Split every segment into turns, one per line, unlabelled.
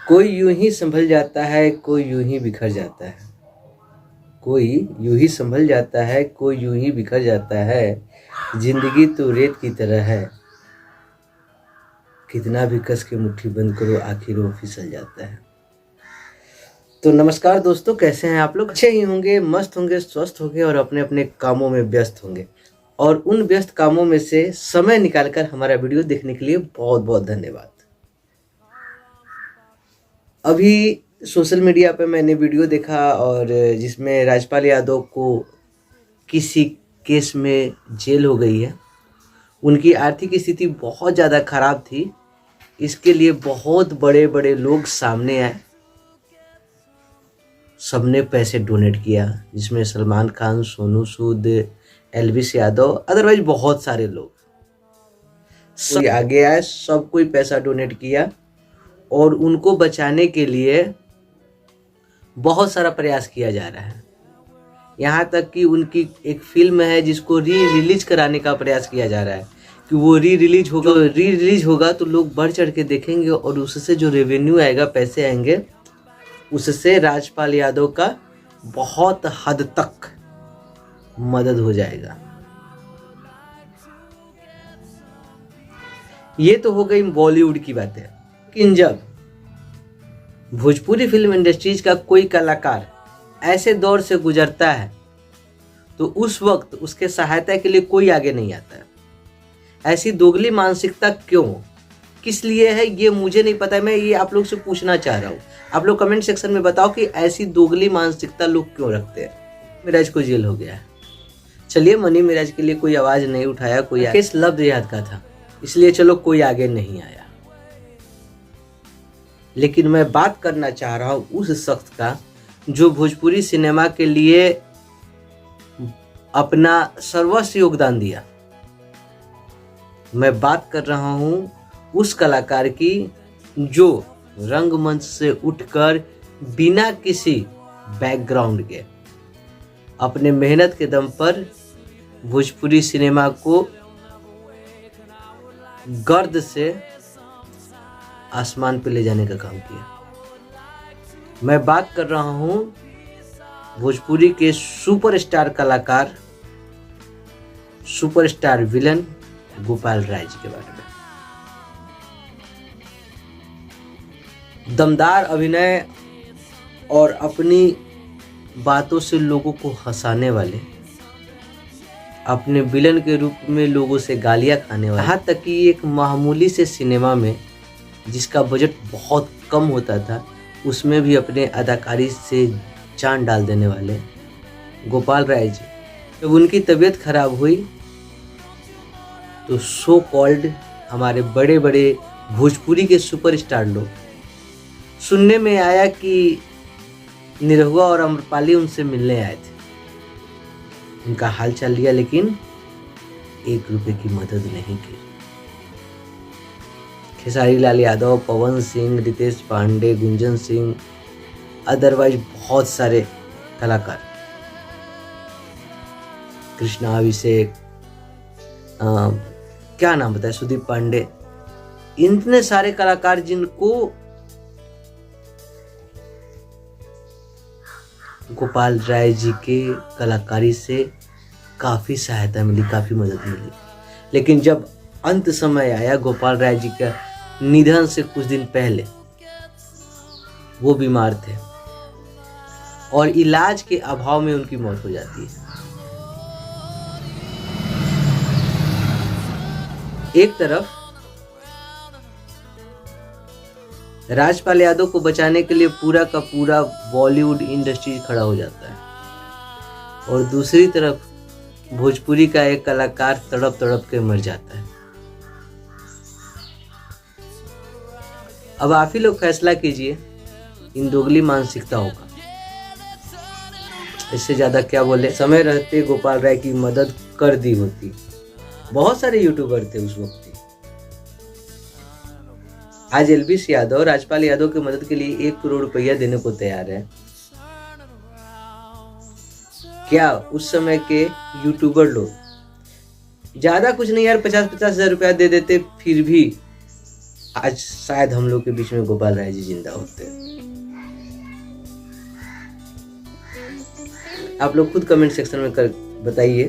कोई यूं ही संभल जाता है, कोई यूं ही बिखर जाता है। कोई यूं ही संभल जाता है, कोई यूं ही बिखर जाता है। जिंदगी तो रेत की तरह है, कितना भी कस के मुट्ठी बंद करो आखिर वो फिसल जाता है। तो नमस्कार दोस्तों, कैसे हैं आप लोग? अच्छे ही होंगे, मस्त होंगे, स्वस्थ होंगे और अपने अपने कामों में व्यस्त होंगे। और उन व्यस्त कामों में से समय निकालकर हमारा वीडियो देखने के लिए बहुत बहुत धन्यवाद। अभी सोशल मीडिया पे मैंने वीडियो देखा और जिसमें राजपाल यादव को किसी केस में जेल हो गई है। उनकी आर्थिक स्थिति बहुत ज़्यादा खराब थी। इसके लिए बहुत बड़े बड़े लोग सामने आए, सबने पैसे डोनेट किया, जिसमें सलमान खान, सोनू सूद, एल्विस यादव, अदरवाइज बहुत सारे लोग सब आगे आए। सब कोई पैसा डोनेट किया और उनको बचाने के लिए बहुत सारा प्रयास किया जा रहा है। यहाँ तक कि उनकी एक फिल्म है जिसको रिलीज कराने का प्रयास किया जा रहा है कि वो रिलीज होगा तो लोग बढ़ चढ़ के देखेंगे और उससे जो रेवेन्यू आएगा, पैसे आएंगे, उससे राजपाल यादव का बहुत हद तक मदद हो जाएगा। ये तो हो गई बॉलीवुड की बातें। लेकिन जब भोजपुरी फिल्म इंडस्ट्रीज का कोई कलाकार ऐसे दौर से गुजरता है तो उस वक्त उसके सहायता के लिए कोई आगे नहीं आता है। ऐसी दोगली मानसिकता क्यों, किस लिए है, ये मुझे नहीं पता है। मैं ये आप लोग से पूछना चाह रहा हूँ। आप लोग कमेंट सेक्शन में बताओ कि ऐसी दोगली मानसिकता लोग क्यों रखते हैं। मिराज को जेल हो गया है, चलिए मनी मिराज के लिए कोई आवाज नहीं उठाया, कोई केस लब रियाद का था, इसलिए चलो कोई आगे नहीं आया। लेकिन मैं बात करना चाह रहा हूँ उस शख्स का जो भोजपुरी सिनेमा के लिए अपना सर्वस्व योगदान दिया। मैं बात कर रहा हूँ उस कलाकार की जो रंगमंच से उठकर बिना किसी बैकग्राउंड के अपने मेहनत के दम पर भोजपुरी सिनेमा को गर्द से आसमान पे ले जाने का काम किया। मैं बात कर रहा हूं भोजपुरी के सुपरस्टार कलाकार, सुपरस्टार विलन गोपाल राय जी के बारे में। दमदार अभिनय और अपनी बातों से लोगों को हंसाने वाले, अपने विलन के रूप में लोगों से गालियां खाने वाले, यहाँ तक कि एक मामूली से सिनेमा में जिसका बजट बहुत कम होता था उसमें भी अपने अदाकारी से जान डाल देने वाले गोपाल राय जी, जब उनकी तबीयत खराब हुई तो सो कॉल्ड हमारे बड़े बड़े भोजपुरी के सुपरस्टार लोग, सुनने में आया कि निरहुआ और अम्रपाली उनसे मिलने आए थे, उनका हाल चाल लिया, लेकिन 1 रुपए की मदद नहीं की। खेसारी लाल यादव, पवन सिंह, रितेश पांडे, गुंजन सिंह, अदरवाइज बहुत सारे कलाकार, कृष्णा अभिषेक, क्या नाम बताए, सुदीप पांडे, इतने सारे कलाकार जिनको गोपाल राय जी के कलाकारी से काफ़ी सहायता मिली, काफ़ी मदद मिली। लेकिन जब अंत समय आया गोपाल राय जी का निधन से कुछ दिन पहले, वो बीमार थे और इलाज के अभाव में उनकी मौत हो जाती है। एक तरफ राजपाल यादव को बचाने के लिए पूरा का पूरा बॉलीवुड इंडस्ट्री खड़ा हो जाता है और दूसरी तरफ भोजपुरी का एक कलाकार तड़प तड़प के मर जाता है। अब आप ही लोग फैसला कीजिए इन दोगली मानसिकताओं का। इससे ज्यादा क्या बोले, समय रहते गोपाल राय की मदद कर दी होती। बहुत सारे यूट्यूबर थे उस वक्त। आज एल्विस यादव राजपाल यादव की मदद के लिए 1 करोड़ रुपया देने को तैयार है। क्या उस समय के यूट्यूबर लोग ज्यादा कुछ नहीं यार, 50-50 हजार रुपया दे देते, फिर भी आज शायद हम लोग के बीच में गोपाल राय जी जिंदा होते। आप लोग खुद कमेंट सेक्शन में बताइए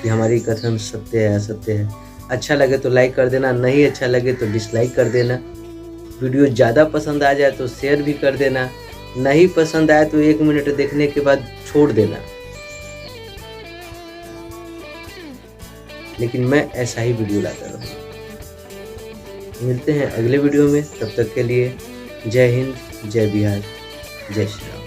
कि हमारी कथन सत्य है असत्य है। अच्छा लगे तो लाइक कर देना, नहीं अच्छा लगे तो डिसलाइक कर देना। वीडियो ज़्यादा पसंद आ जाए तो शेयर भी कर देना, नहीं पसंद आए तो 1 मिनट देखने के बाद छोड़ देना। लेकिन मैं ऐसा ही वीडियो लाता रहूँगा। मिलते हैं अगले वीडियो में, तब तक के लिए जय हिंद, जय बिहार, जय श्री राम।